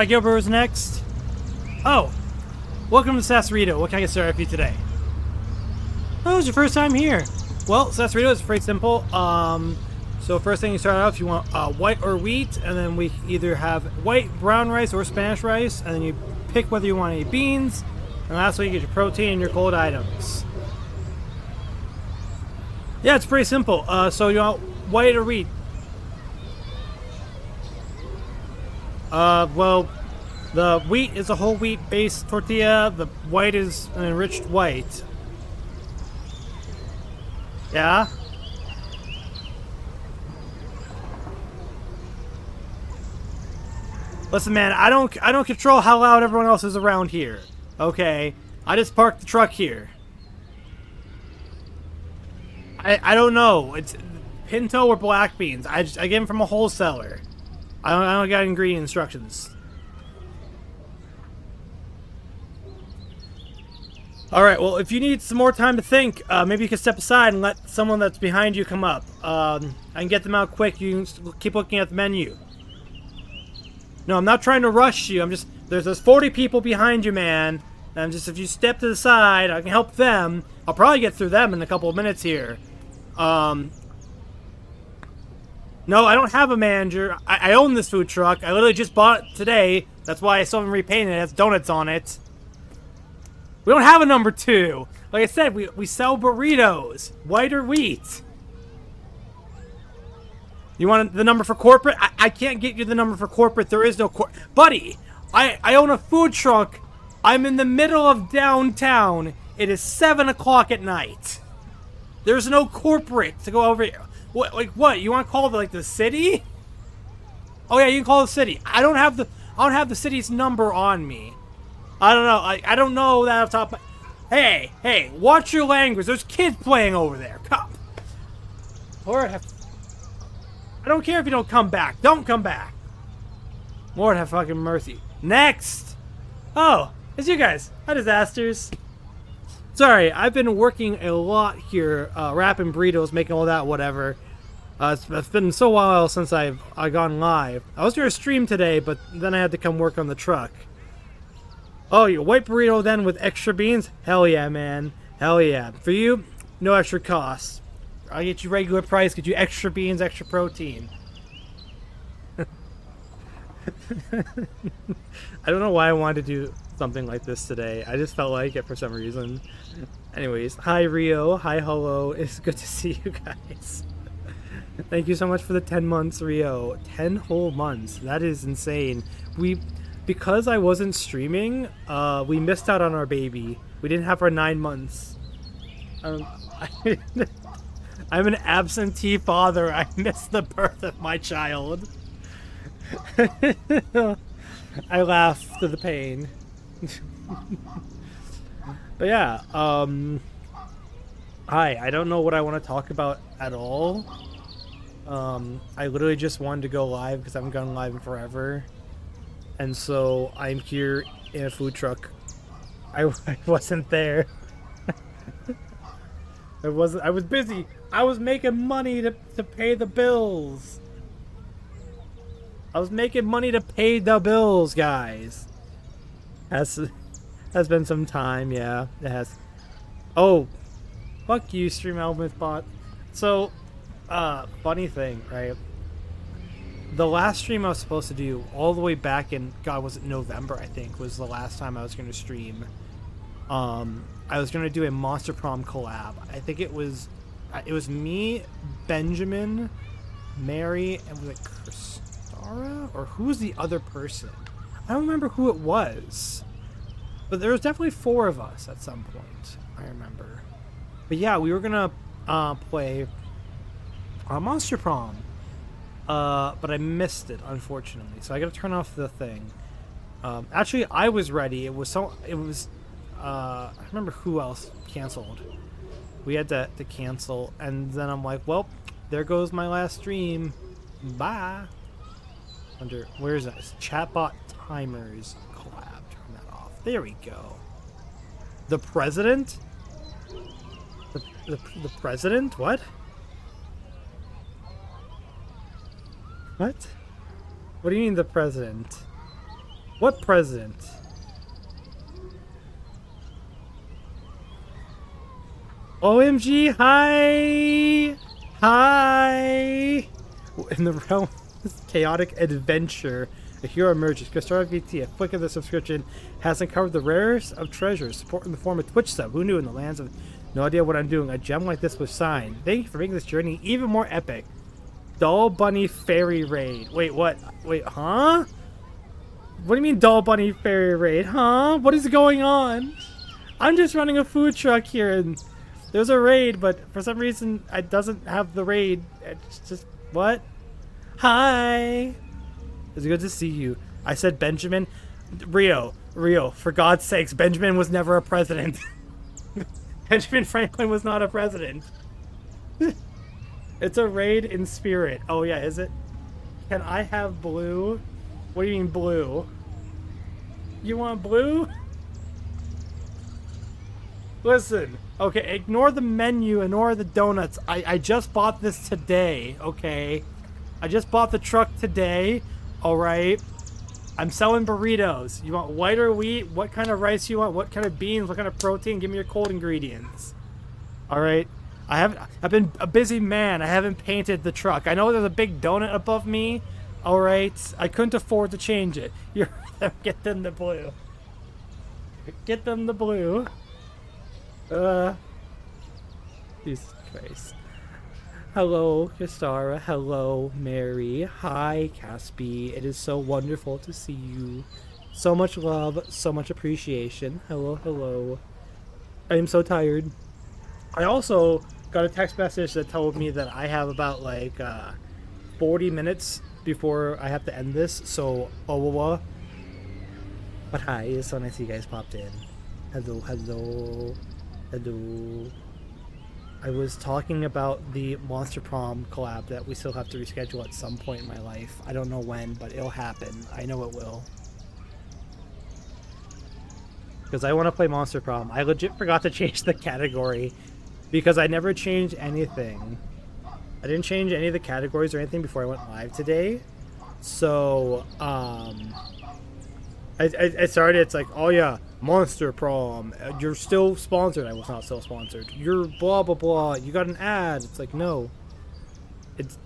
Gilbert next. Oh, welcome to Sasserito. What can I get started for you today? Oh, it's your first time here. Well, Sasserito is pretty simple. So first thing you start out, if you want white or wheat, and then we either have white, brown rice, or Spanish rice, and then you pick whether you want any beans, and lastly you get your protein and your cold items. Yeah, it's pretty simple. So you want white or wheat? Well, the wheat is a whole wheat based tortilla. The white is an enriched white. Yeah? Listen, man, I don't control how loud everyone else is around here. Okay? I just parked the truck here. I don't know. It's pinto or black beans. I get them from a wholesaler. I don't got ingredient instructions. Alright, well, if you need some more time to think, maybe you can step aside and let someone that's behind you come up. I can get them out quick. You can keep looking at the menu. No, I'm not trying to rush you. I'm just... There's 40 people behind you, man. And just if you step to the side, I can help them. I'll probably get through them in a couple of minutes here. No, I don't have a manager. I own this food truck. I literally just bought it today. That's why I still haven't repainted it. It has donuts on it. We don't have a number 2. Like I said, we sell burritos. White or wheat. You want the number for corporate? I can't get you the number for corporate. There is no Buddy, I own a food truck. I'm in the middle of downtown. It is 7 o'clock at night. There's no corporate to go over here. What, like what? You want to call the city? Oh yeah, you can call the city. I don't have the city's number on me. I don't know. I don't know that off top. Hey, watch your language. There's kids playing over there. Come. Lord have. I don't care if you don't come back. Don't come back. Lord have fucking mercy. Next. Oh, it's you guys. Hi, disasters. Sorry, I've been working a lot here, wrapping burritos, making all that, whatever. It's been so while since I've gone live. I was gonna stream today, but then I had to come work on the truck. Oh, you white burrito then with extra beans? Hell yeah, man. Hell yeah. For you, no extra cost. I'll get you regular price, get you extra beans, extra protein. I don't know why I wanted to do something like this today. I just felt like it for some reason. Anyways, hi Rio, hi Hello. It's good to see you guys. Thank you so much for the 10 months, Rio. 10 whole months. That is insane. Because I wasn't streaming, we missed out on our baby. We didn't have our 9 months. I'm an absentee father. I missed the birth of my child. I laugh to the pain. But yeah, hi, I don't know what I want to talk about at all. I literally just wanted to go live because I haven't gone live in forever. And so I'm here in a food truck. I wasn't there. I was busy. I was making money to pay the bills. I was making money to pay the bills, guys. Has been some time, yeah. It has. Oh, fuck you, Stream Elements bot. So, funny thing, right? The last stream I was supposed to do, all the way back in, God, was it November? I think was the last time I was going to stream. I was going to do a Monster Prom collab. I think it was me, Benjamin, Mary, and was it Kristara? Or who was the other person? I don't remember who it was. But there was definitely 4 of us at some point, I remember. But yeah, we were going to play Monster Prom. But I missed it, unfortunately. So I got to turn off the thing. Actually, I was ready. I remember who else canceled. We had to cancel, and then I'm like, well, there goes my last stream. Bye. Where is that? Chatbot timers collab. Turn that off. There we go. The president? The president? What? What? What do you mean the president? What president? OMG, hi! Hi! In the realm of this chaotic adventure, a hero emerges. Gostar VT, a flick of the subscription, has uncovered the rarest of treasures, support in the form of Twitch sub. Who knew in the lands of no idea what I'm doing, a gem like this was signed. Thank you for making this journey even more epic. Doll Bunny Fairy Raid. Wait, what? Wait, huh? What do you mean Doll Bunny Fairy Raid? Huh? What is going on? I'm just running a food truck here and there's a raid, but for some reason it doesn't have the raid. It's just, what? Hi! It's good to see you. I said Benjamin. Rio, for God's sakes, Benjamin was never a president. Benjamin Franklin was not a president. It's a raid in spirit. Oh yeah, is it? Can I have blue? What do you mean blue? You want blue? Listen, okay, ignore the menu, ignore the donuts. I just bought this today, okay? I just bought the truck today, alright? I'm selling burritos. You want white or wheat? What kind of rice you want? What kind of beans? What kind of protein? Give me your cold ingredients. Alright? I've been a busy man. I haven't painted the truck. I know there's a big donut above me. Alright? I couldn't afford to change it. Get them the blue. Get them the blue. Jesus Christ. Hello, Kistara. Hello, Mary. Hi, Caspi. It is so wonderful to see you. So much love, so much appreciation. Hello, hello. I am so tired. I also got a text message that told me that I have about like 40 minutes before I have to end this. So, but hi, it's so nice you guys popped in. Hello, hello. Hello. I was talking about the Monster Prom collab that we still have to reschedule at some point in my life. I don't know when, but it'll happen. I know it will. Because I want to play Monster Prom. I legit forgot to change the category because I never changed anything. I didn't change any of the categories or anything before I went live today. So, I started, it's like, oh yeah, Monster Prom, you're still sponsored. I was not still sponsored. You're blah, blah, blah. You got an ad. It's like, no.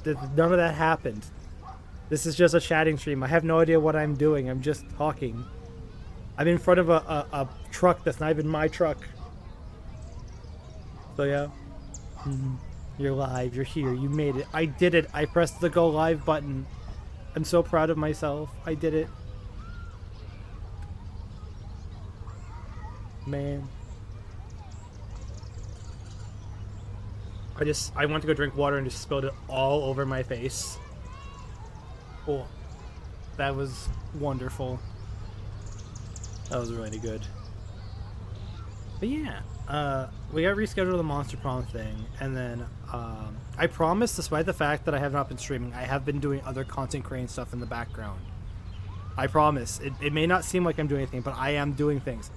None of that happened. This is just a chatting stream. I have no idea what I'm doing. I'm just talking. I'm in front of a truck that's not even my truck. So yeah. You're live. You're here. You made it. I did it. I pressed the go live button. I'm so proud of myself. I did it. Man. I went to go drink water and just spilled it all over my face. Oh. That was wonderful. That was really good. But yeah, we got rescheduled the Monster Prom thing, and then I promise, despite the fact that I have not been streaming, I have been doing other content creating stuff in the background. I promise. It may not seem like I'm doing anything, but I am doing things.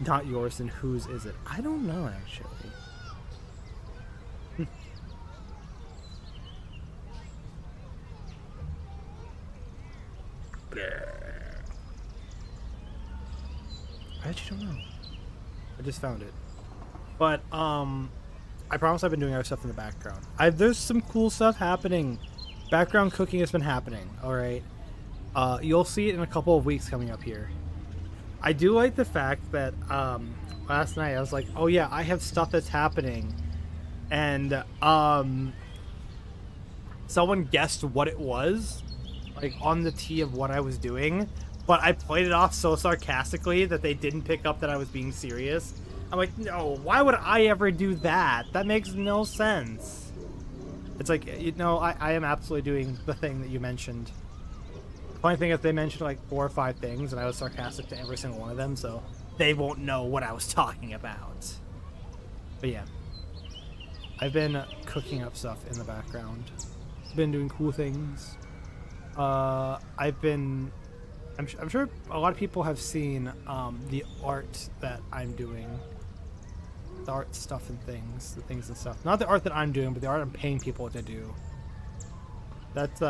Not yours, and whose is it? I don't know, actually. I actually don't know. I just found it. But, I promise I've been doing other stuff in the background. There's some cool stuff happening. Background cooking has been happening, alright? You'll see it in a couple of weeks coming up here. I do like the fact that, last night I was like, oh yeah, I have stuff that's happening. And, someone guessed what it was, like, on the tee of what I was doing. But I played it off so sarcastically that they didn't pick up that I was being serious. I'm like, no, why would I ever do that? That makes no sense. It's like, you know, I am absolutely doing the thing that you mentioned. The funny thing is they mentioned like 4 or 5 things, and I was sarcastic to every single one of them, so they won't know what I was talking about. But yeah. I've been cooking up stuff in the background. Been doing cool things. I'm sure a lot of people have seen the art that I'm doing. The art stuff and things. The things and stuff. Not the art that I'm doing, but the art I'm paying people to do. That's,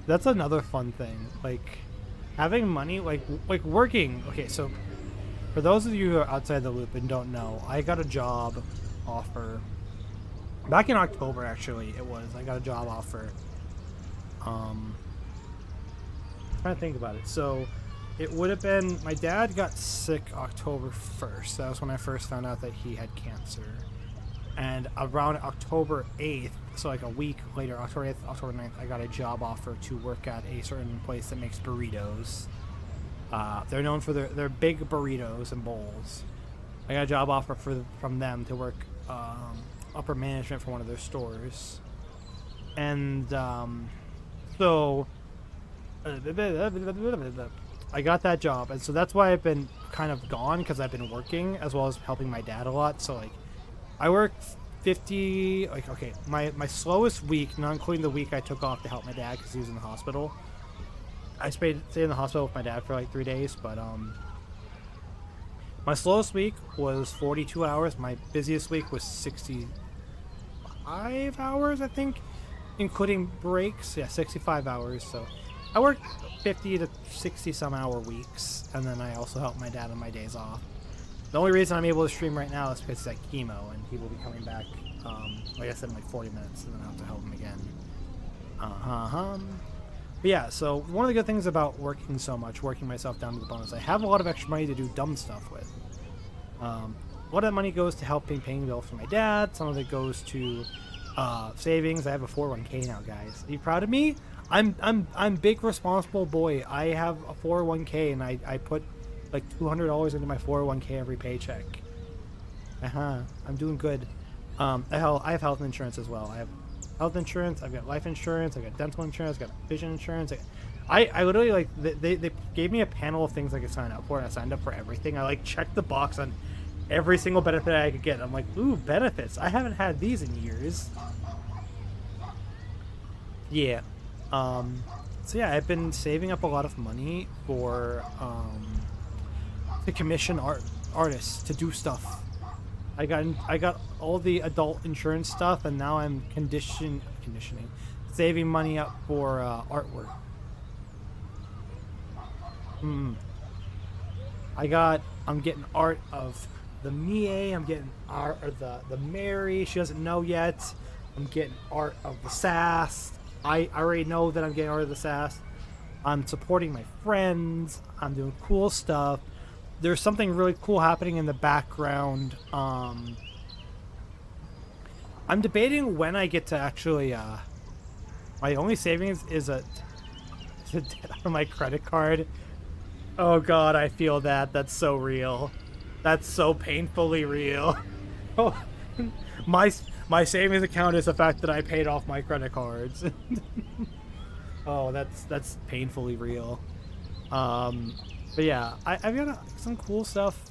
That's another fun thing. Like having money, like working. Okay, so for those of you who are outside the loop and don't know, I got a job offer back in October. Actually, it was. I got a job offer. Trying to think about it. So it would have been, my dad got sick October 1st. That was when I first found out that he had cancer. And around October 8th, so like a week later, October 8th, October 9th, I got a job offer to work at a certain place that makes burritos. They're known for their big burritos and bowls. I got a job offer from them to work upper management for one of their stores. And so I got that job, and so that's why I've been kind of gone, because I've been working as well as helping my dad a lot. So like I work 50, like, okay, my slowest week, not including the week I took off to help my dad because he was in the hospital. I stayed in the hospital with my dad for like 3 days, but my slowest week was 42 hours. My busiest week was 65 hours, I think, including breaks. Yeah, 65 hours. So I work 50 to 60 some hour weeks, and then I also help my dad on my days off. The only reason I'm able to stream right now is because he's at chemo, and he will be coming back, like I said, in like 40 minutes, and then I'll have to help him again. But yeah, so one of the good things about working so much, working myself down to the bone, is I have a lot of extra money to do dumb stuff with. A lot of that money goes to helping paying bills for my dad. Some of it goes to savings. I have a 401k now, guys. Are you proud of me? I'm big responsible boy. I have a 401k, and I put like $200 into my 401k every paycheck. I'm doing good. I have health insurance as well. I have health insurance, I've got life insurance, I've got dental insurance, I've got vision insurance. I literally, like, they gave me a panel of things I could sign up for, and I signed up for everything. I like checked the box on every single benefit I could get. I'm like, ooh, benefits. I haven't had these in years. Yeah. So yeah, I've been saving up a lot of money for to commission artists to do stuff. I got all the adult insurance stuff, and now I'm conditioning, saving money up for artwork. I'm getting art of the Mie. I'm getting art of the Mary. She doesn't know yet. I'm getting art of the Sass. I already know that I'm getting art of the Sass. I'm supporting my friends. I'm doing cool stuff. There's something really cool happening in the background. I'm debating when I get to actually, my only savings is a debt on my credit card. Oh god, I feel that. That's so real. That's so painfully real. Oh, my savings account is the fact that I paid off my credit cards. Oh, that's painfully real. But yeah, I've got some cool stuff.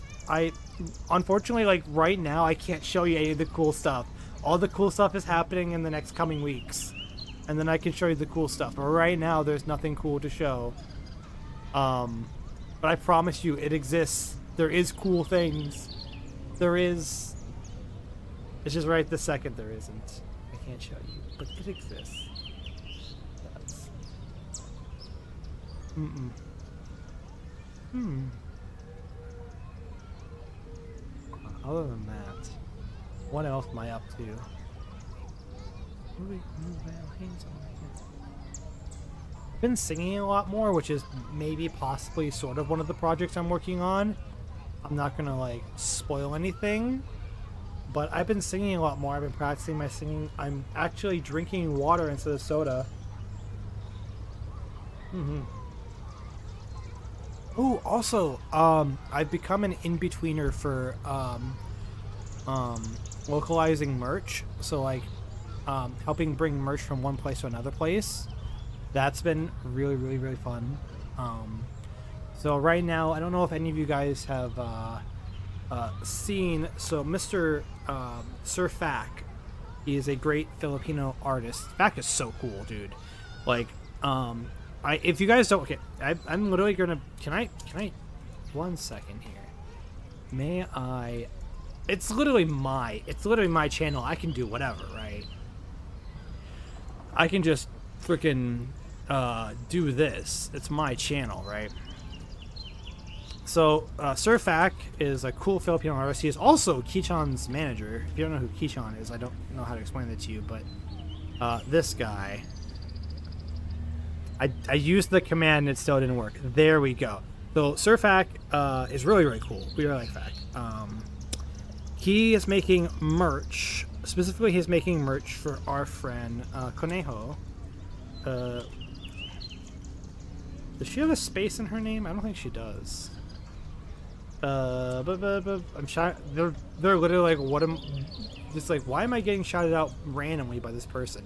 Unfortunately, like, right now, I can't show you any of the cool stuff. All the cool stuff is happening in the next coming weeks. And then I can show you the cool stuff. But right now, there's nothing cool to show. But I promise you, it exists. There is cool things. There is. It's just right this second there isn't. I can't show you. But it exists. It does. Other than that, what else am I up to? I've been singing a lot more, which is maybe possibly sort of one of the projects I'm working on. I'm not gonna like spoil anything, but I've been singing a lot more. I've been practicing my singing. I'm actually drinking water instead of soda. Oh, also, I've become an in-betweener for localizing merch. So like, helping bring merch from one place to another place. That's been really, really, really fun. So right now, I don't know if any of you guys have seen. So Mr. Sir Fack, he is a great Filipino artist. Fack is so cool, dude. Like, if you guys don't, okay, I'm literally gonna. Can I? 1 second here. May I? It's literally my channel. I can do whatever, right? I can just freaking do this. It's my channel, right? So, Surfak is a cool Filipino artist. He is also Kichan's manager. If you don't know who Kichan is, I don't know how to explain it to you, but this guy. I used the command and it still didn't work. There we go. So, Surfak is really, really cool. We really like Fac. He is making merch. Specifically, he's making merch for our friend, Conejo. Does she have a space in her name? I don't think she does. I'm shot. They're literally like, what am? Just like, why am I getting shouted out randomly by this person?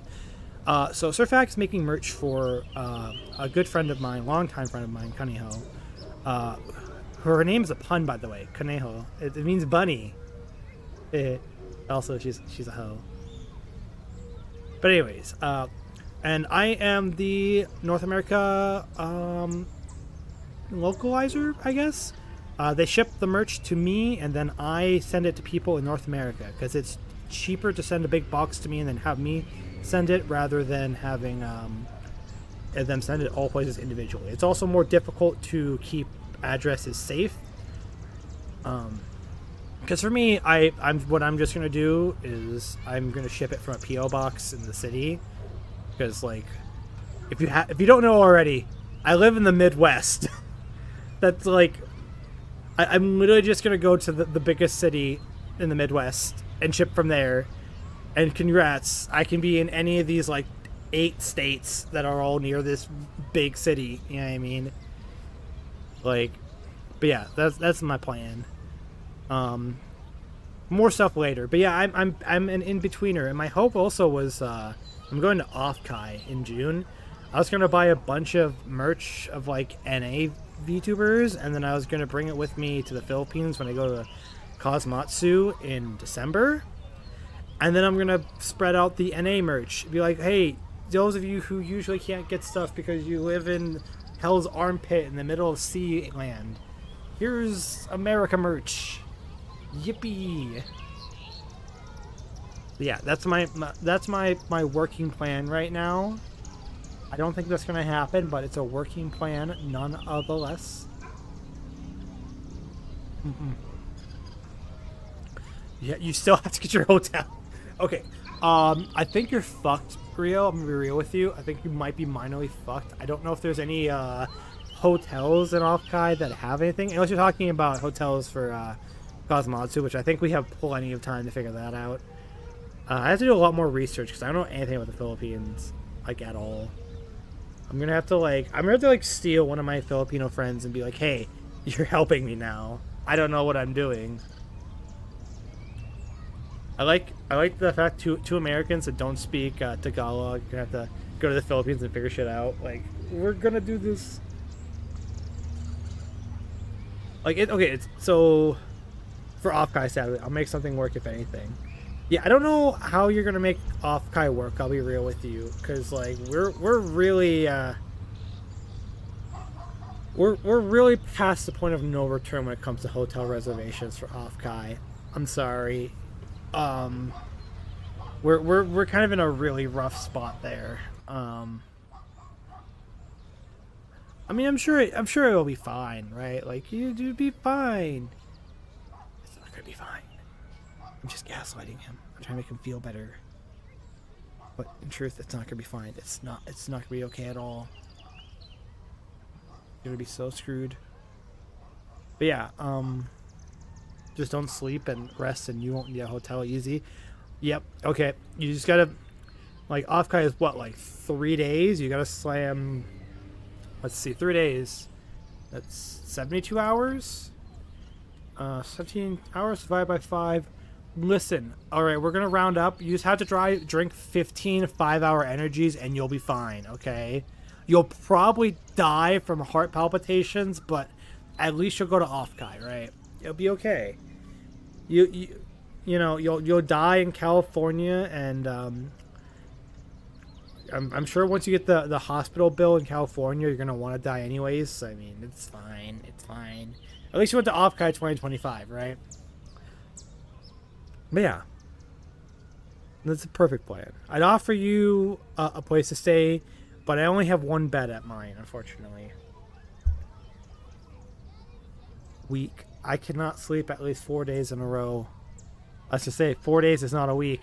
So Surfax is making merch for a good friend of mine, longtime friend of mine, Conejo. Her name is a pun, by the way. Conejo. It means bunny. Also, she's a hoe. But anyways, and I am the North America localizer, I guess. They ship the merch to me, and then I send it to people in North America because it's cheaper to send a big box to me and then have me send it rather than having them send it all places individually. It's also more difficult to keep addresses safe. Because for me, what I'm just gonna do is I'm gonna ship it from a PO box in the city. Because like, if you don't know already, I live in the Midwest. That's like, I'm literally just gonna go to the biggest city in the Midwest and ship from there. And congrats, I can be in any of these like 8 states that are all near this big city. You know what I mean? Like, but yeah, that's my plan. More stuff later. But yeah, I'm an in-betweener, and my hope also was I'm going to Offkai in June. I was gonna buy a bunch of merch of like NA VTubers, and then I was gonna bring it with me to the Philippines when I go to Cosmatsu in December. And then I'm gonna spread out the NA merch. Be like, hey, those of you who usually can't get stuff because you live in Hell's Armpit in the middle of sea land, here's America merch. Yippee! Yeah, that's my working plan right now. I don't think that's gonna happen, but it's a working plan nonetheless. Yeah, you still have to get your hotel. Okay, I think you're fucked, Rio. I'm gonna be real with you. I think you might be minorly fucked. I don't know if there's any hotels in Offkai that have anything, unless you're talking about hotels for Cosmatsu, which I think we have plenty of time to figure that out. I have to do a lot more research because I don't know anything about the Philippines, like, at all. I'm gonna have to steal one of my Filipino friends and be like, hey, you're helping me now. I don't know what I'm doing. I like the fact two Americans that don't speak Tagalog are gonna have to go to the Philippines and figure shit out. Like, we're gonna do this. Like, it's so for Offkai, sadly, I'll make something work if anything. Yeah, I don't know how you're gonna make Offkai work. I'll be real with you, because like we're really we're really past the point of no return when it comes to hotel reservations for Offkai. I'm sorry. We're kind of in a really rough spot there. I mean, I'm sure it'll be fine, right? Like, you'd be fine. It's not gonna be fine. I'm just gaslighting him. I'm trying to make him feel better. But in truth, it's not gonna be fine. It's not gonna be okay at all. You're gonna be so screwed. But yeah, just don't sleep and rest, and you won't need a hotel easy. Yep. Okay. You just gotta, like, Offkai is what, like 3 days? You gotta slam. Let's see, 3 days. That's 72 hours. 17 hours divided by 5. Listen, all right, we're gonna round up. You just have to drink 15 5-hour energies, and you'll be fine. Okay. You'll probably die from heart palpitations, but at least you'll go to Offkai, right? It'll be okay. You know, you'll die in California, and I'm sure once you get the hospital bill in California, you're gonna want to die anyways. So, I mean, it's fine. It's fine. At least you went to Offkai 2025, right? But yeah, that's a perfect plan. I'd offer you a place to stay But I only have one bed at mine, unfortunately. Week. I cannot sleep at least 4 days in a row. Let's just say 4 days is not a week.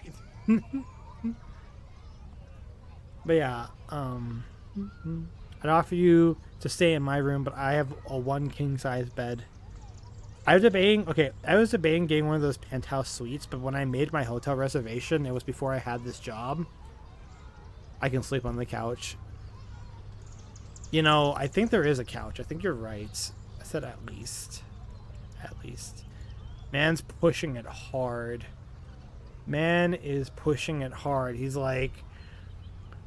But yeah, I'd offer you to stay in my room, but I have a one king size bed. I was debating getting one of those penthouse suites, but when I made my hotel reservation, it was before I had this job. I can sleep on the couch. You know, I think there is a couch. I think you're right. I said at least. At least. Man's pushing it hard. Man is pushing it hard. He's like,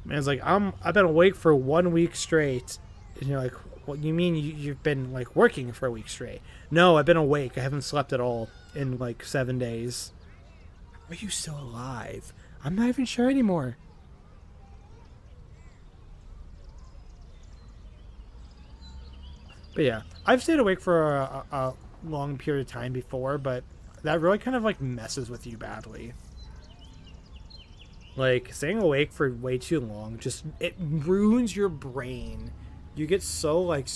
man's like, I've been awake for 1 week straight. And you're like, what you mean you've been like working for a week straight? No, I've been awake. I haven't slept at all in like 7 days. Are you still alive? I'm not even sure anymore. But yeah, I've stayed awake for a long period of time before, but that really kind of like messes with you badly. Like staying awake for way too long, just it ruins your brain. You get so like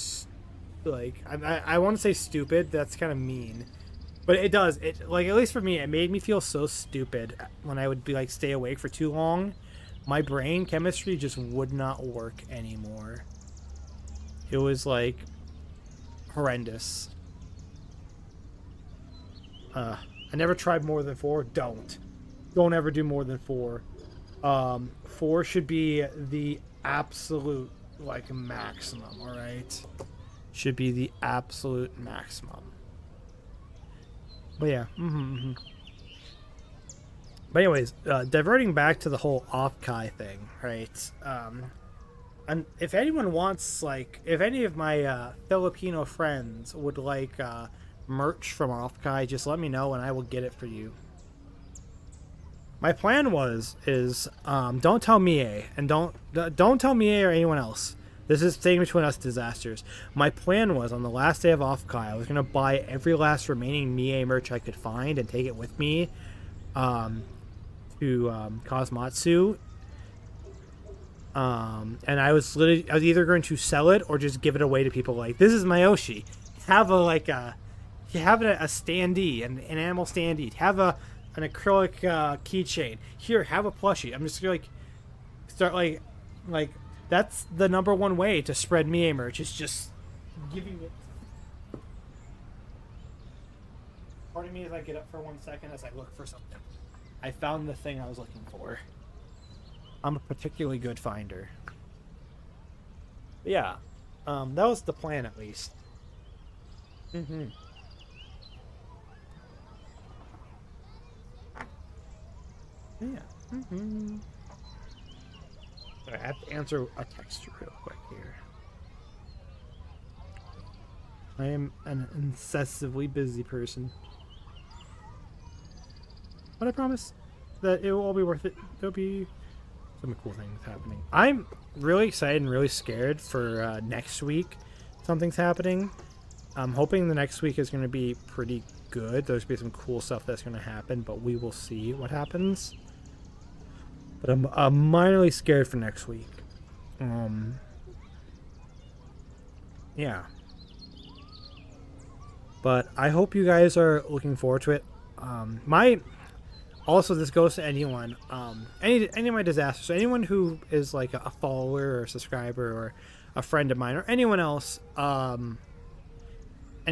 I want to say stupid. That's kind of mean, but it does. It like at least for me, it made me feel so stupid when I would be like stay awake for too long. My brain chemistry just would not work anymore. It was like horrendous. I never tried more than 4. Don't ever do more than 4. 4 should be the absolute like maximum. All right, should be the absolute maximum. But yeah. But anyways, diverting back to the whole Offkai thing, right? And if anyone wants, like, if any of my Filipino friends would like merch from Offkai, just let me know and I will get it for you. My plan is don't tell Mie and don't tell Mie or anyone else. This is staying between us disasters. My plan was on the last day of Offkai, I was gonna buy every last remaining Mie merch I could find and take it with me to Cosmatsu. And I was either going to sell it or just give it away to people. Like, this is my Oshi. Have a standee, an animal standee. Have an acrylic keychain. Here, have a plushie. I'm just gonna start like that's the number one way to spread Mie merch. Is just giving it. Pardon me as I get up for 1 second as I look for something. I found the thing I was looking for. I'm a particularly good finder. But yeah, that was the plan at least. Yeah. I have to answer a text real quick here. I am an incessantly busy person. But I promise that it will all be worth it. There'll be some cool things happening. I'm really excited and really scared for next week. Something's happening. I'm hoping the next week is going to be pretty good. There's going to be some cool stuff that's going to happen, but we will see what happens. But I'm minorly scared for next week. Yeah. But I hope you guys are looking forward to it. Also, this goes to anyone, any of my disasters. So anyone who is like a follower or a subscriber or a friend of mine or anyone else, any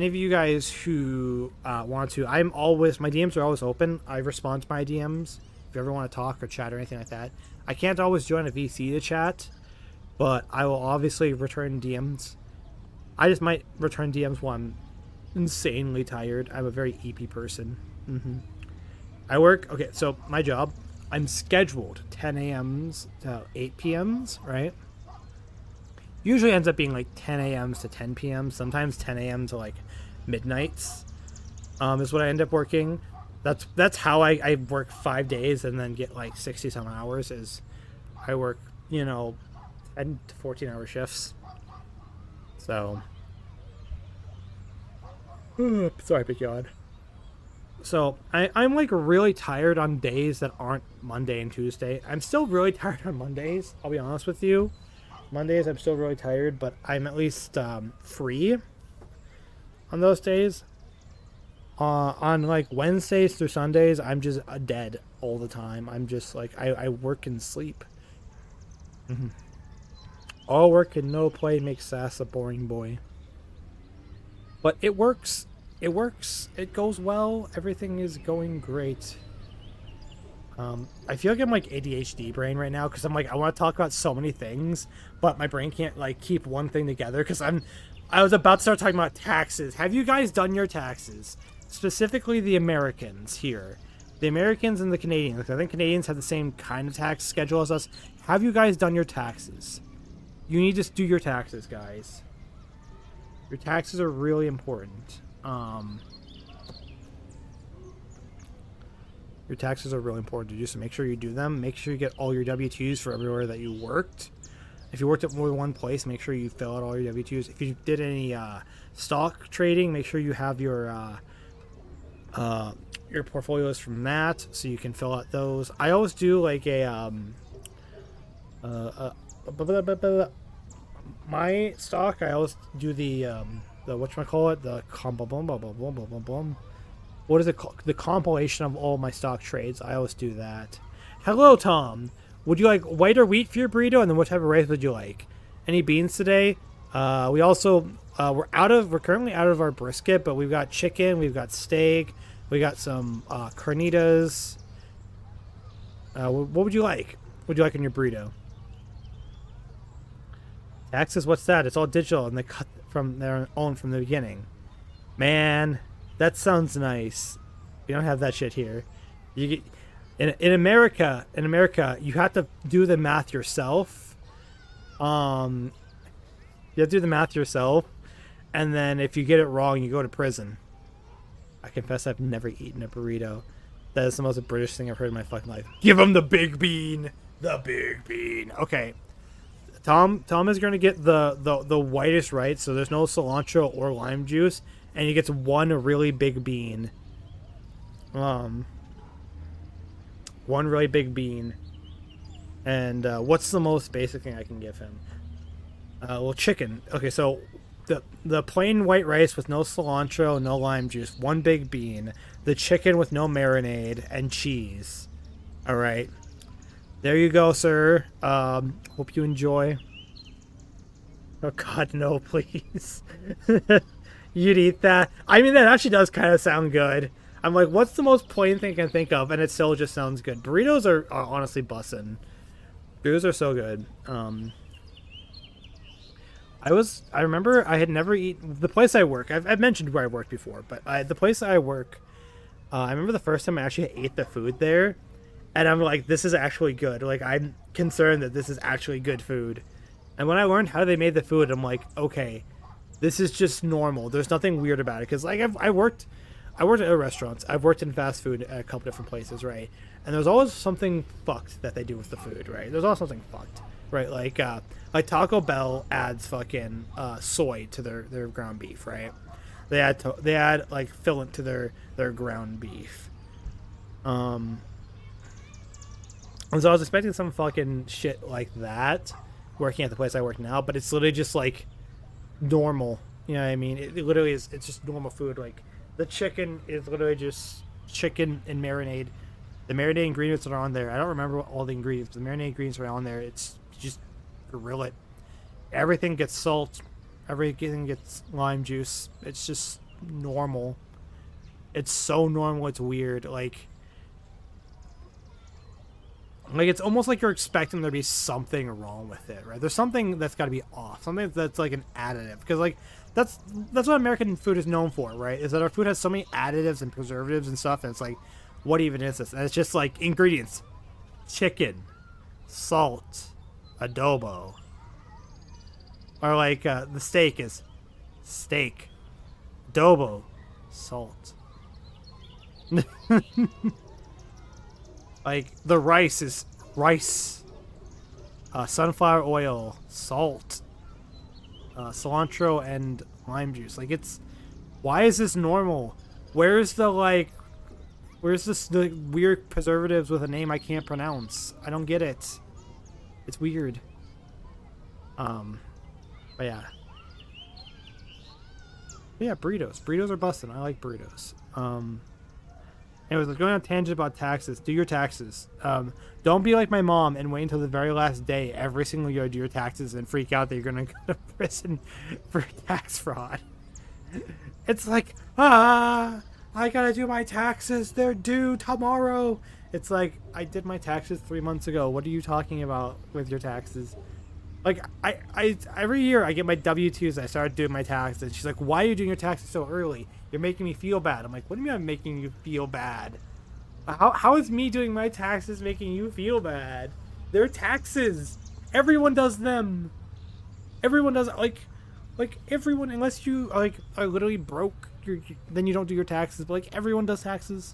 of you guys who want to, my DMs are always open. I respond to my DMs if you ever want to talk or chat or anything like that. I can't always join a VC to chat, but I will obviously return DMs. I just might return DMs while I'm insanely tired. I'm a very EP person. I work, okay, so my job, I'm scheduled 10 a.m.s to 8 p.m.s, right? Usually ends up being like 10 a.m.s to 10 p.m. Sometimes 10 a.m. to like midnights is what I end up working. That's how I work 5 days and then get like 60 some hours is I work, 10 to 14 hour shifts. So, sorry, big yawn. So I'm like really tired on days that aren't Monday and Tuesday. I'm still really tired on Mondays, I'll be honest with you. Mondays I'm still really tired, but I'm at least free on those days. On like Wednesdays through Sundays, I'm just dead all the time. I'm just like I work and sleep. All work and no play makes Sass a boring boy. But it works. It works. It goes well. Everything is going great. I feel like I'm like ADHD brain right now because I'm like I want to talk about so many things, but my brain can't like keep one thing together because I was about to start talking about taxes. Have you guys done your taxes? Specifically the Americans here. The Americans and the Canadians. I think Canadians have the same kind of tax schedule as us. Have you guys done your taxes? You need to do your taxes, guys. Your taxes are really important. Your taxes are really important to do, so make sure you do them. Make sure you get all your W-2s for everywhere that you worked. If you worked at more than one place, make sure you fill out all your W-2s. If you did any stock trading, make sure you have your portfolios from that, so you can fill out those. I always do like a my stock. I always do the whatchamacallit, the what is it called? The compilation of all my stock trades. I always do that. Hello, Tom. Would you like white or wheat for your burrito? And then what type of rice would you like? Any beans today? We also we're currently out of our brisket, but we've got chicken, we've got steak, we got some carnitas. What would you like? What would you like in your burrito? Taxes? What's that? It's all digital, and they cut from their own from the beginning. Man, that sounds nice. We don't have that shit here. You get, in America, you have to do the math yourself. You have to do the math yourself, and then if you get it wrong, you go to prison. I confess I've never eaten a burrito. That is the most British thing I've heard in my fucking life. Give him the big bean. The big bean. Okay. Tom is going to get the whitest right, so there's no cilantro or lime juice, and he gets one really big bean. One really big bean. And what's the most basic thing I can give him? Well, chicken. Okay, so the plain white rice with no cilantro, no lime juice, one big bean. The chicken with no marinade and cheese. All right. There you go, sir. Hope you enjoy. Oh, God, no, please. You'd eat that? I mean, that actually does kind of sound good. I'm like, what's the most plain thing I can think of? And it still just sounds good. Burritos are honestly bussin'. Burritos are so good. I remember I had never eaten... The place I work... I've mentioned where I worked before, but the place I work... I remember the first time I actually ate the food there, and I'm like, this is actually good. Like, I'm concerned that this is actually good food. And when I learned how they made the food, I'm like, okay, this is just normal. There's nothing weird about it. Because, like, I worked at restaurants. I've worked in fast food at a couple different places, right? And there's always something fucked that they do with the food, right? There's always something fucked, right? Like Taco Bell adds fucking soy to their ground beef, right? They add like fillet to their ground beef. And so I was expecting some fucking shit like that working at the place I work now, but it's literally just like normal. You know what I mean? It literally is. It's just normal food. Like the chicken is literally just chicken and marinade. The marinade ingredients that are on there, I don't remember all the ingredients. The marinade ingredients are on there. It's just grill it. Everything gets salt. Everything gets lime juice. It's just normal. It's so normal. It's weird. Like it's almost like you're expecting there to be something wrong with it, right? There's something that's got to be off. Something that's like an additive. Because like that's what American food is known for, right? Is that our food has so many additives and preservatives and stuff, and it's like, what even is this? And it's just like ingredients: chicken, salt, adobo. Or like the steak is steak, adobo, salt. Like the rice is rice, sunflower oil, salt, cilantro, and lime juice. Like it's, why is this normal? Where's the weird preservatives with a name I can't pronounce? I don't get it. It's weird. But yeah. But yeah, burritos. Burritos are busting. I like burritos. Anyways, let's go on a tangent about taxes. Do your taxes. Don't be like my mom and wait until the very last day every single year to do your taxes and freak out that you're going to go to prison for tax fraud. It's like, I gotta do my taxes. They're due tomorrow. It's like, I did my taxes 3 months ago. What are you talking about with your taxes? Like, I every year I get my W-2s. I started doing my taxes. And she's like, why are you doing your taxes so early? You're making me feel bad. I'm like, what do you mean I'm making you feel bad? How is me doing my taxes making you feel bad? They're taxes. Everyone does them. Everyone does, like everyone, unless you are literally broke, then you don't do your taxes. But like everyone does taxes.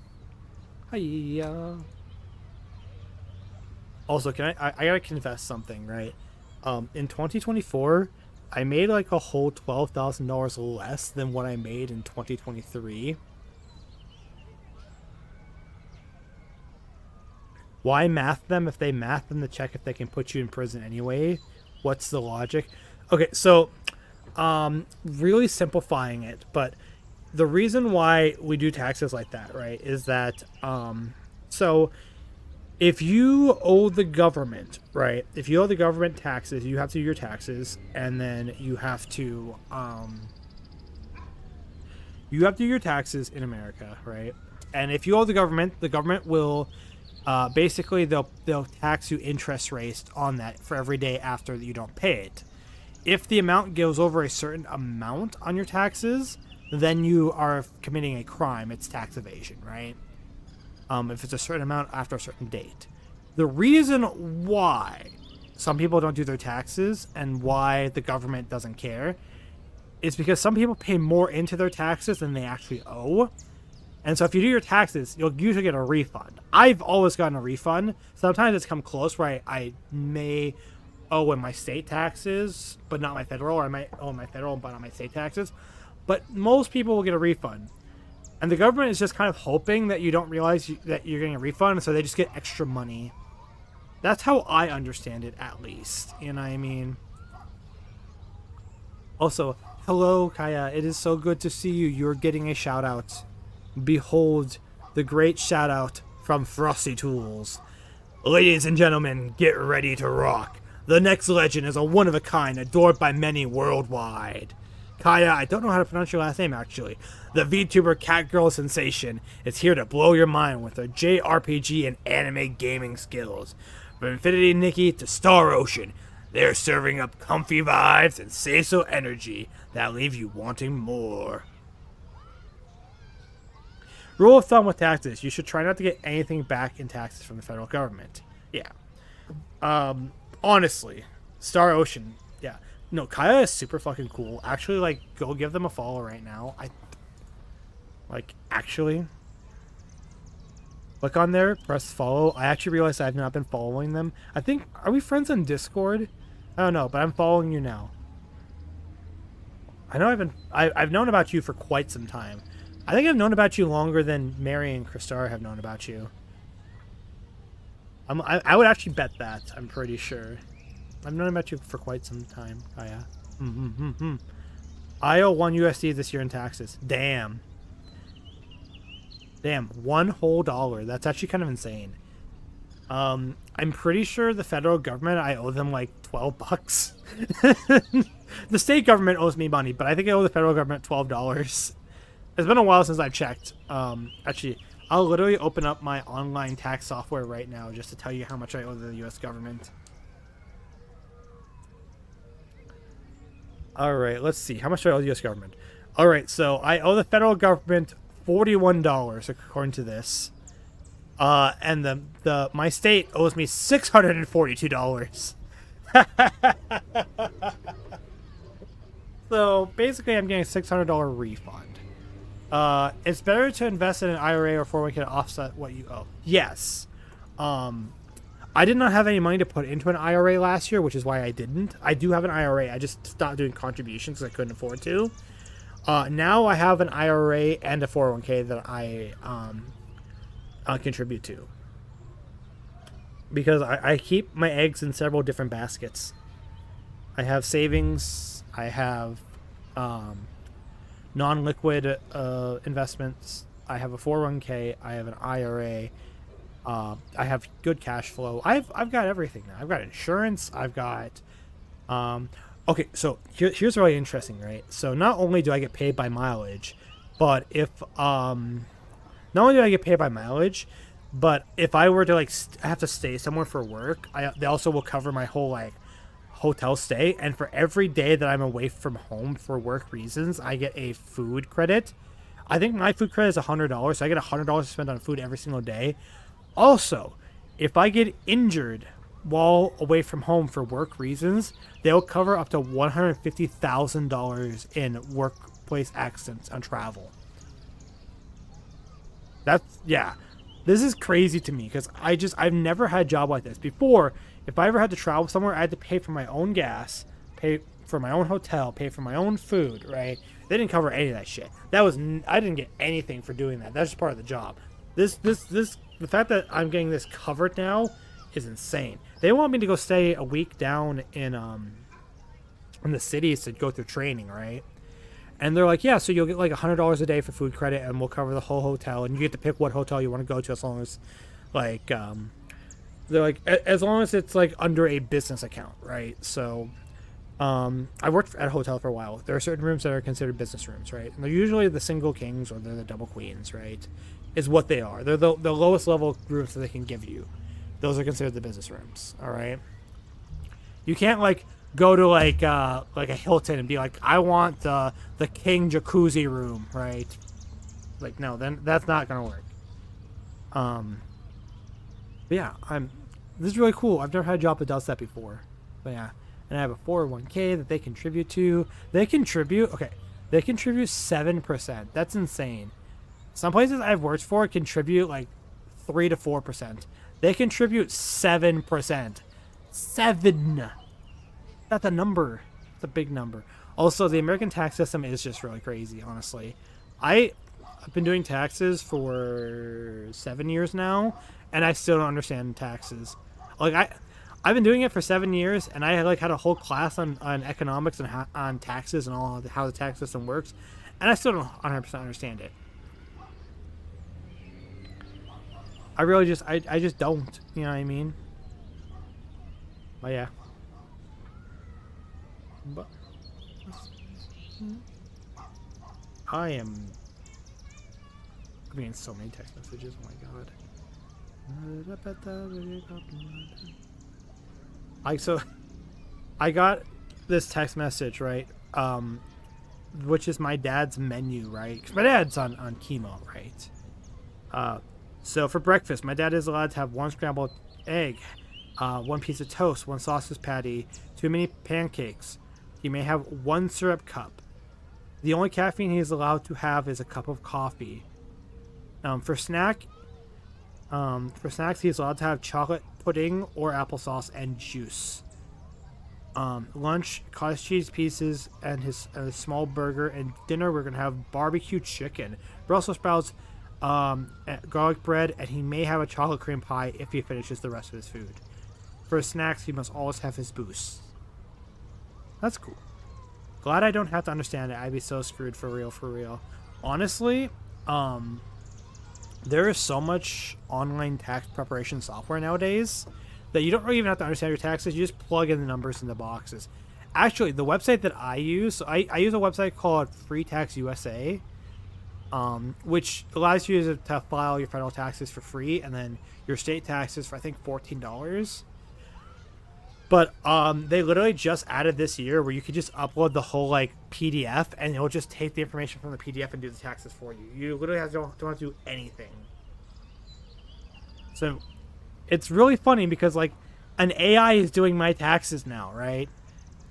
Hiya. Also, I gotta confess something, right? In 2024, I made like a whole $12,000 less than what I made in 2023. Why math them if they math them to check if they can put you in prison anyway? What's the logic? Okay, so really simplifying it, but the reason why we do taxes like that, right, is that so if you owe the government, right, if you owe the government taxes, you have to do your taxes, and then you have to do your taxes in America, right? And if you owe the government will basically they'll tax you interest rates on that for every day after you don't pay it. If the amount goes over a certain amount on your taxes, then you are committing a crime. It's tax evasion, right? If it's a certain amount after a certain date. The reason why some people don't do their taxes and why the government doesn't care is because some people pay more into their taxes than they actually owe. And so if you do your taxes, you'll usually get a refund. I've always gotten a refund. Sometimes it's come close where I may owe in my state taxes, but not my federal, or I might owe in my federal, but not my state taxes. But most people will get a refund. And the government is just kind of hoping that you don't realize that you're getting a refund, so they just get extra money. That's how I understand it, at least. You know what I mean? Also, hello, Kaya. It is so good to see you. You're getting a shout-out. Behold the great shout-out from Frosty Tools. Ladies and gentlemen, get ready to rock. The next legend is a one-of-a-kind adored by many worldwide. Kaya, I don't know how to pronounce your last name, actually. The VTuber Catgirl sensation is here to blow your mind with her JRPG and anime gaming skills. From Infinity Nikki to Star Ocean, they're serving up comfy vibes and say-so energy that leave you wanting more. Rule of thumb with taxes, you should try not to get anything back in taxes from the federal government. Yeah. Honestly, Star Ocean, yeah. No, Kaya is super fucking cool. Actually, like, go give them a follow right now. Actually. Click on there, press follow. I actually realized I've not been following them. I think, are we friends on Discord? I don't know, but I'm following you now. I know I've known about you for quite some time. I think I've known about you longer than Mary and Kristar have known about you. I would actually bet that. I'm pretty sure. I've known about you for quite some time. Oh, yeah. I owe $1 USD this year in taxes. Damn. Damn, $1 whole. That's actually kind of insane. I'm pretty sure the federal government, I owe them like $12. The state government owes me money, but I think I owe the federal government $12. It's been a while since I've checked. Actually, I'll literally open up my online tax software right now just to tell you how much I owe the U.S. government. Alright, let's see. How much do I owe the U.S. government? Alright, so I owe the federal government $41 according to this. And my state owes me $642. So basically I'm getting a $600 refund. It's better to invest in an IRA or 401k to offset what you owe. Yes. I did not have any money to put into an IRA last year, which is why I didn't. I do have an IRA. I just stopped doing contributions because I couldn't afford to. Now I have an IRA and a 401k that I contribute to. Because I keep my eggs in several different baskets. I have savings. I have um, non-liquid investments. I have a 401k. I have an IRA. I have good cash flow. I've got everything now. I've got insurance. I've got um, okay. So here's really interesting, right? So not only do I get paid by mileage, but if not only do I get paid by mileage, but if I were to like have to stay somewhere for work, they also will cover my whole like hotel stay. And for every day that I'm away from home for work reasons, I get a food credit. I think my food credit is $100, so I get $100 to spend on food every single day. Also, if I get injured while away from home for work reasons, they'll cover up to $150,000 in workplace accidents on travel. That's yeah. This is crazy to me because I've never had a job like this before. If I ever had to travel somewhere, I had to pay for my own gas, pay for my own hotel, pay for my own food. Right? They didn't cover any of that shit. I didn't get anything for doing that. That's just part of the job. The fact that I'm getting this covered now is insane. They want me to go stay a week down in the cities to go through training, right? And they're like, yeah, so you'll get like $100 a day for food credit, and we'll cover the whole hotel, and you get to pick what hotel you want to go to as long as, like, they're like, as long as it's like under a business account, right? So, I worked at a hotel for a while. There are certain rooms that are considered business rooms, right? And they're usually the single kings or they're the double queens, right? Is what they are. They're the lowest level rooms that they can give you. Those are considered the business rooms, all right? You can't like go to like a Hilton and be like, I want the king jacuzzi room, right? Like, no, then that's not gonna work. But yeah, this is really cool. I've never had a job that does that before. But yeah, and I have a 401k that they contribute to. They contribute 7%. That's insane. Some places I've worked for contribute like 3 to 4%. They contribute 7%. 7. That's a number. It's a big number. Also, the American tax system is just really crazy, honestly. I've been doing taxes for 7 years now, and I still don't understand taxes. Like I've been doing it for 7 years, and I like had a whole class on economics and on taxes and all how the tax system works, and I still don't 100% understand it. I really just I just don't. You know what I mean? But yeah. But I'm getting so many text messages. Oh my god. I got this text message, right? Which is my dad's menu, right? 'Cause my dad's on chemo, right? So for breakfast, my dad is allowed to have 1 scrambled egg, 1 piece of toast, 1 sausage patty, 2 mini pancakes. He may have 1 syrup cup. The only caffeine he is allowed to have is a cup of coffee. For snacks, he is allowed to have chocolate pudding or applesauce and juice. Lunch, cottage cheese pieces and his small burger. And dinner, we're gonna have barbecue chicken, Brussels sprouts, garlic bread, and he may have a chocolate cream pie if he finishes the rest of his food. For snacks, he must always have his boost. That's cool. Glad I don't have to understand it. I'd be so screwed for real. Honestly, there is so much online tax preparation software nowadays that you don't really even have to understand your taxes. You just plug in the numbers in the boxes. Actually, the website that I use, I use a website called Free Tax USA, which allows you to file your federal taxes for free and then your state taxes for I think $14. But they literally just added this year where you could just upload the whole like PDF and it'll just take the information from the PDF and do the taxes for you. You literally don't have to do anything. So it's really funny because like an AI is doing my taxes now, right?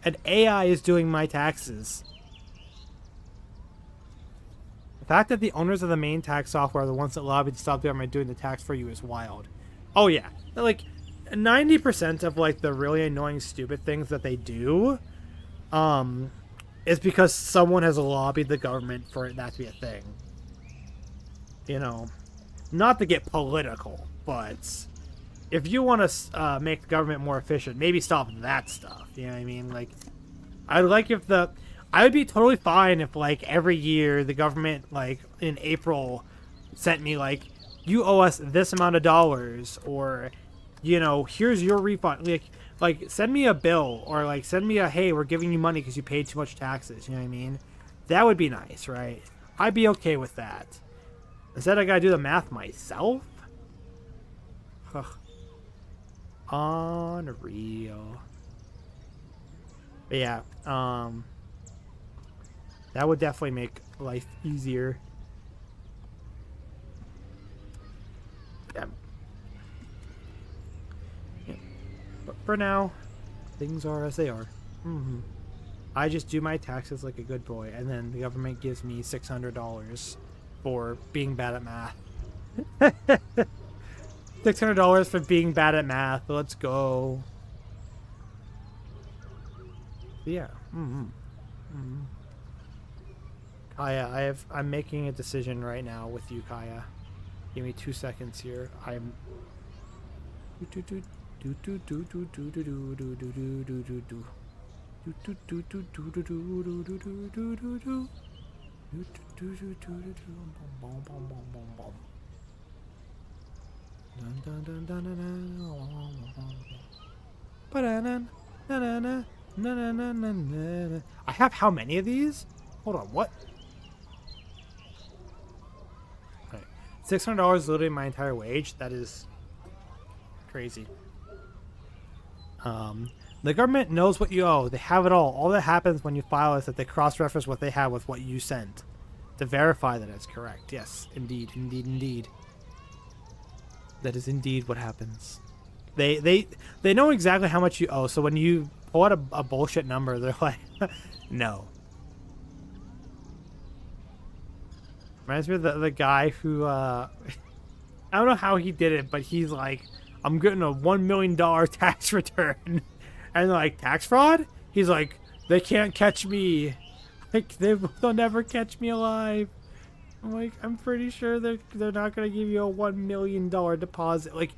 An AI is doing my taxes. The fact that the owners of the main tax software are the ones that lobbied to stop the government doing the tax for you is wild. Oh yeah, like 90% of like the really annoying stupid things that they do is because someone has lobbied the government for that to be a thing. You know, not to get political, but if you want to make the government more efficient, maybe stop that stuff. You know what I mean? Like, I'd like if the I would be totally fine if like every year the government like in April sent me like you owe us this amount of dollars or you know here's your refund like send me a bill or like send me a hey we're giving you money because you paid too much taxes, you know what I mean? That would be nice, right? I'd be okay with that. Instead I gotta do the math myself. Ugh. Unreal. But yeah, that would definitely make life easier. Yeah. Yeah. But for now, things are as they are. Mm-hmm. I just do my taxes like a good boy, and then the government gives me $600 for being bad at math. $600 for being bad at math. Let's go. Yeah. Mm-hmm. Mm-hmm. Kaya, I'm making a decision right now with you, Kaya. Give me 2 seconds here. I'm. I have how many of these? Hold on, what? Right. $600 is literally my entire wage. That is crazy. The government knows what you owe. They have it all. All that happens when you file is that they cross-reference what they have with what you sent to verify that it's correct. Yes, indeed, indeed, indeed. That is indeed what happens. They know exactly how much you owe. So when you pull out a bullshit number, they're like, no. Reminds me of the guy who I don't know how he did it, but he's like, I'm getting a $1 million tax return. And they're like, tax fraud? He's like, they can't catch me. Like, they'll never catch me alive. I'm like, I'm pretty sure they're not going to give you a $1 million deposit. Like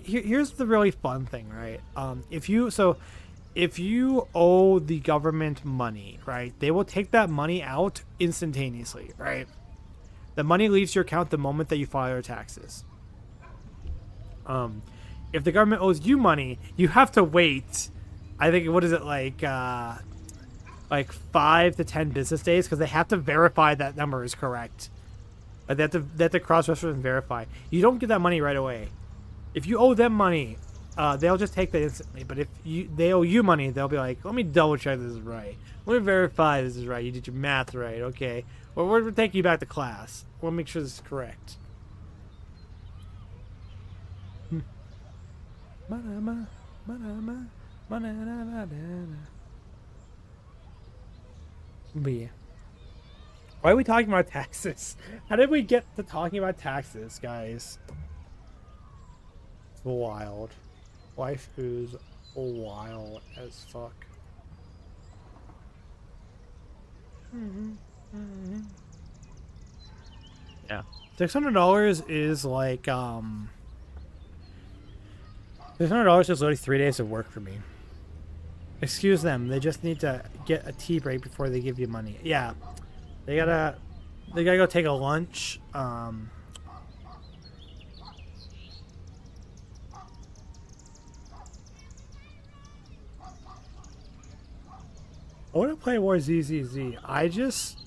here's the really fun thing, right? If you owe the government money, right, they will take that money out instantaneously, right? The money leaves your account the moment that you file your taxes. If the government owes you money, you have to wait. I think what is it like 5 to 10 business days because they have to verify that number is correct. They have to cross-reference and verify. You don't get that money right away. If you owe them money, they'll just take that instantly. But if they owe you money, they'll be like, let me double check this is right. Let me verify this is right. You did your math right, okay? Well, we're taking you back to class. We'll make sure this is correct. But yeah. Why are we talking about taxes? How did we get to talking about taxes, guys? It's wild. Life is wild as fuck. Yeah. $600 is like, $600 is literally 3 days of work for me. Excuse them. They just need to get a tea break before they give you money. Yeah. They gotta go take a lunch. I want to play more ZZZ. I just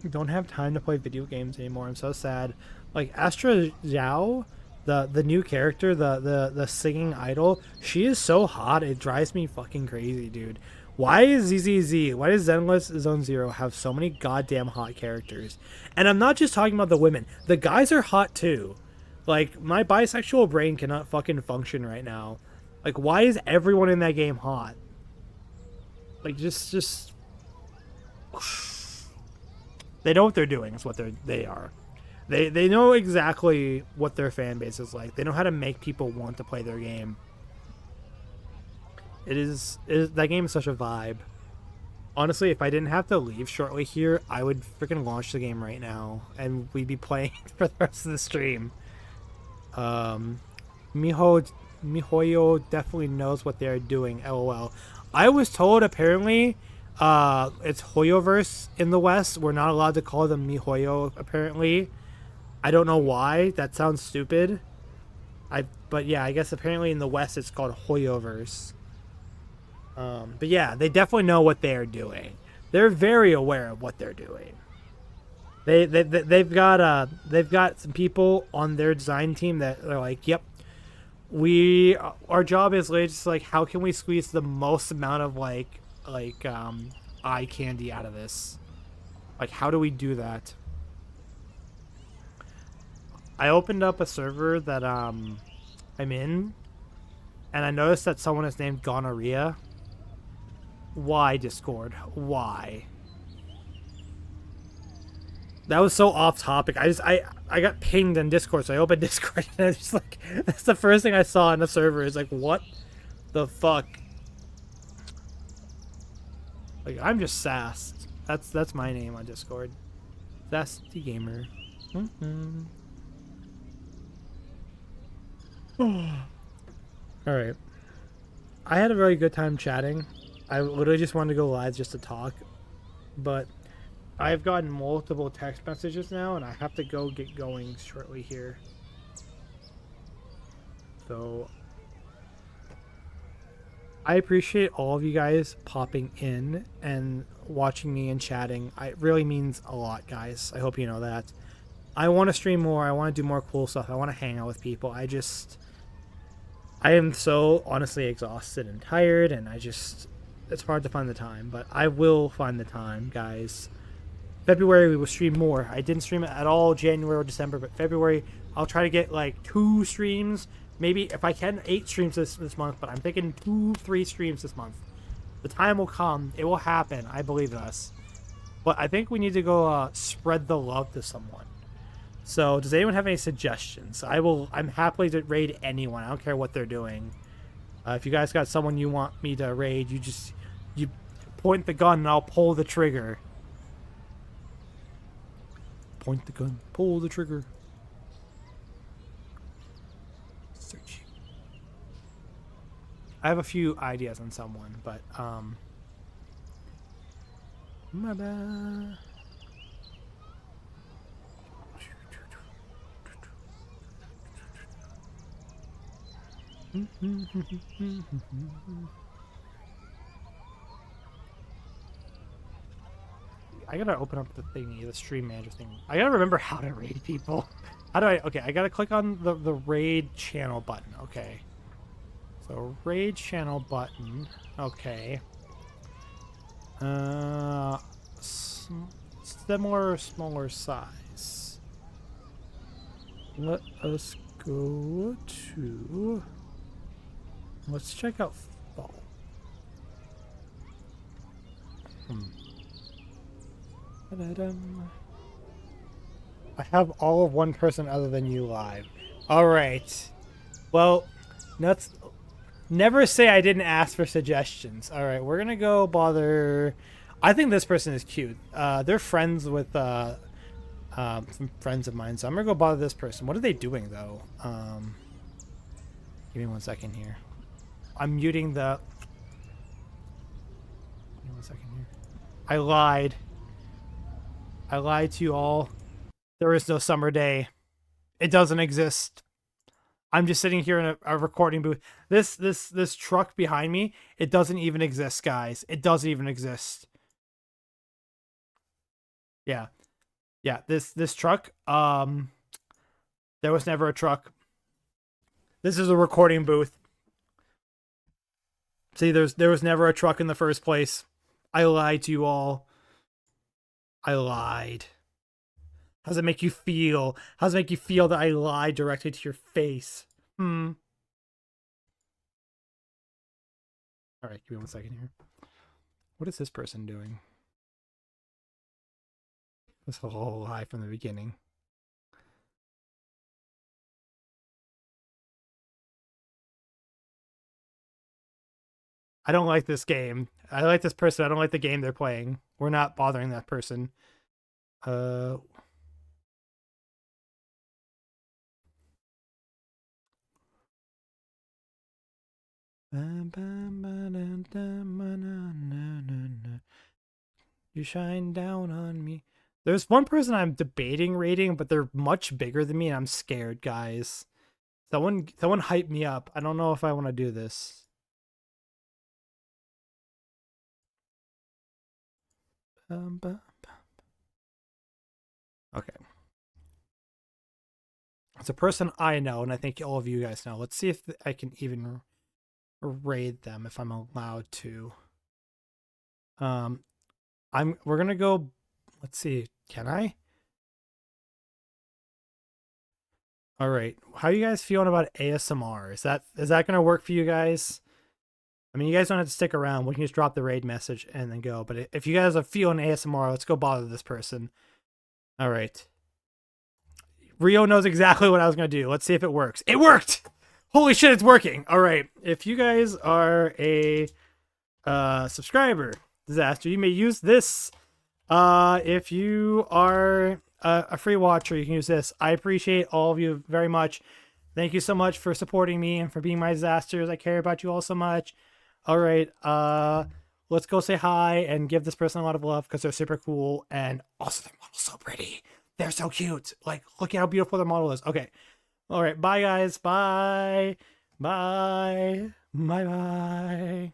don't have time to play video games anymore. I'm so sad. Like Astra Zhao, the new character, the singing idol, she is so hot. It drives me fucking crazy, dude. Why is ZZZ, why does Zenless Zone Zero have so many goddamn hot characters? And I'm not just talking about the women. The guys are hot too. Like, my bisexual brain cannot fucking function right now. Like, why is everyone in that game hot? Like, just... They know what they're doing, is what they are. They know exactly what their fan base is like. They know how to make people want to play their game. That game is such a vibe. Honestly, if I didn't have to leave shortly here, I would freaking launch the game right now, and we'd be playing for the rest of the stream. MiHoYo definitely knows what they're doing, LOL. I was told, apparently, It's Hoyoverse in the West. We're not allowed to call them MiHoYo apparently. I don't know why. That sounds stupid. But yeah, I guess apparently in the West it's called Hoyoverse. But yeah, they definitely know what they're doing. They're very aware of what they're doing. They've got some people on their design team that are like, yep, we our job is like just like how can we squeeze the most amount of eye candy out of this? Like how do we do that? I opened up a server that I'm in, and I noticed that someone is named Gonorrhea. Why Discord? Why? That was so off topic. I got pinged in Discord, so I opened Discord and it's just like that's the first thing I saw in the server is like what the fuck? Like I'm just sassed. That's my name on Discord. Sassy gamer. Mm-hmm. All right. I had a very good time chatting. I literally just wanted to go live just to talk, but I've gotten multiple text messages now, and I have to go get going shortly here. So I appreciate all of you guys popping in and watching me and chatting. It really means a lot, guys. I hope you know that. I want to stream more. I want to do more cool stuff. I want to hang out with people. I am so honestly exhausted and tired, and it's hard to find the time, but I will find the time, guys. February we will stream more. I didn't stream it at all January or December, but February I'll try to get like 2 streams, maybe if I can 8 streams this month, but I'm thinking 2-3 streams this month. The time will come. It will happen. I believe in us. But I think we need to go spread the love to someone. So does anyone have any suggestions? I'm happily to raid anyone. I don't care what they're doing. If you guys got someone you want me to raid, you point the gun and I'll pull the trigger. Point the gun, pull the trigger. Search. I have a few ideas on someone, but my bad. I gotta open up the thingy, the stream manager thing. I gotta remember how to raid people. How do I? Okay, I gotta click on the raid channel button. Okay. So raid channel button. Okay. Similar or smaller size. Let us go to. Let's check out fall. I have all of one person other than you live. All right. Well, never say I didn't ask for suggestions. All right, we're gonna go bother. I think this person is cute. They're friends with some friends of mine, so I'm gonna go bother this person. What are they doing though? Give me 1 second here. I'm muting the. Give me 1 second here. I lied. I lied to you all. There is no summer day. It doesn't exist. I'm just sitting here in a recording booth. This truck behind me, it doesn't even exist, guys. It doesn't even exist. Yeah. Yeah, this truck, there was never a truck. This is a recording booth. See, there was never a truck in the first place. I lied to you all. I lied. How does it make you feel? How does it make you feel that I lied directly to your face? All right, give me 1 second here. What is this person doing? This whole lie from the beginning. I don't like this game. I like this person. I don't like the game they're playing. We're not bothering that person. You shine down on me. There's one person I'm debating rating, but they're much bigger than me, and I'm scared, guys. Someone hype me up. I don't know if I want to do this. Okay. It's a person I know, and I think all of you guys know. Let's see if I can even raid them if I'm allowed to. We're gonna go. Let's see. Can I? All right. How are you guys feeling about ASMR? Is that gonna work for you guys? I mean, you guys don't have to stick around. We can just drop the raid message and then go. But if you guys are feeling ASMR, let's go bother this person. All right. Rio knows exactly what I was gonna do. Let's see if it works. It worked. Holy shit, it's working. All right. If you guys are a subscriber, Disaster, you may use this. If you are a free watcher, you can use this. I appreciate all of you very much. Thank you so much for supporting me and for being my disasters. I care about you all so much. All right, let's go say hi and give this person a lot of love because they're super cool, and also their model's so pretty. They're so cute. Like, look at how beautiful their model is. Okay. All right, bye guys. Bye. Bye. Bye bye.